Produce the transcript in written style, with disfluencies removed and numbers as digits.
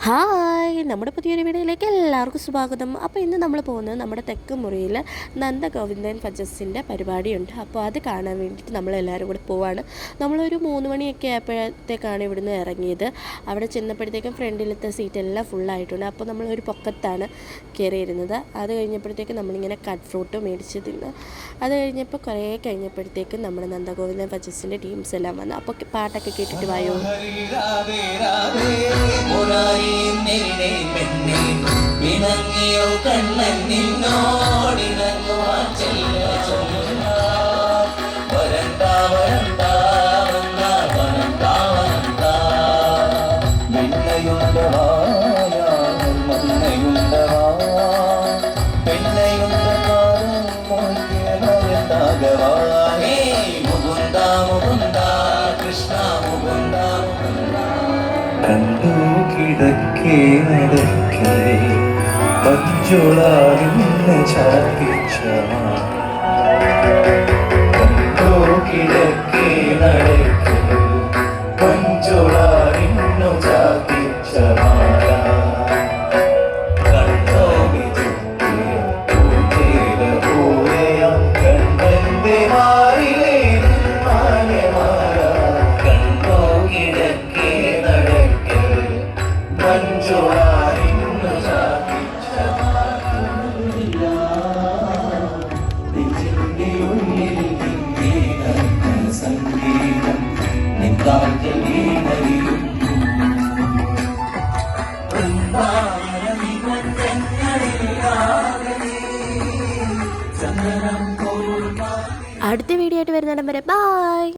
Hi, നമ്മുടെ പുതിയൊരു വീഡിയോയിലേക്ക് എല്ലാവർക്കും സ്വാഗതം. അപ്പോൾ ഇന്ന് നമ്മൾ പോകുന്നത് നമ്മുടെ തെക്ക് മുറിയിൽ നന്ദഗോവിന്ദൻ ഫജസിൻ്റെ പരിപാടിയുണ്ട്. അപ്പോൾ അത് കാണാൻ വേണ്ടിയിട്ട് നമ്മളെല്ലാവരും കൂടെ പോവാണ്. നമ്മളൊരു 3 മണിയൊക്കെ ആയപ്പോഴത്തേക്കാണ് ഇവിടുന്ന് ഇറങ്ങിയത്. അവിടെ ചെന്നപ്പോഴത്തേക്കും ഫ്രണ്ടിലത്തെ സീറ്റെല്ലാം ഫുള്ളായിട്ടുണ്ട്. അപ്പോൾ നമ്മളൊരു പൊക്കത്താണ് കയറിയിരുന്നത്. അത് കഴിഞ്ഞപ്പോഴത്തേക്കും നമ്മളിങ്ങനെ കട്ട് ഫ്രൂട്ട് മേടിച്ച് തിന്ന്. അത് കഴിഞ്ഞപ്പോൾ കുറേ കഴിഞ്ഞപ്പോഴത്തേക്കും നമ്മുടെ നന്ദഗോവിന്ദൻ ഫജസിൻ്റെ ടീംസ് എല്ലാം വന്നു. അപ്പോൾ പാട്ടൊക്കെ കേട്ടിട്ട് വായോ. പിണങ്ങിയോ കണ്ണൻ നിന്നോടിണങ്ങുവാൻ വരണ്ട വരണ്ട വരണ്ട വരണ്ട മെന്നയുണ്ടവായ മന്നയുണ്ടവാ പെണ്ണയുണ്ടവാരം മോഹിയവരണ്ടാകവാനേ മുകുന്ദ മുകുന്ദ കൃഷ്ണ മുകുന്ദ മുകുന്ദ കണ്ടു കിടക്കേ നടക്കേ മഞ്ജുളാവിന്ന് ചാർത്തിച്ച കണ്ടു കിടക്കേ നടക്കേ മഞ്ജുളാവിന്നു ചാർത്തിച്ച മാല കണ്ടോ വിചുക്കിയ പൂജേല പൂരയ കണ്ടന്റെ മാറിലേ മാന്യമാല കണ്ടോ കിടക്കേ നടക്കേ മഞ്ജുളാവിന്നു ചാർത്തിച്ച സംഗീതം നിന്താഞ്ജലീനയും അടുത്ത വീഡിയോ ആയിട്ട് വരുന്നിടം വരെ ബൈ.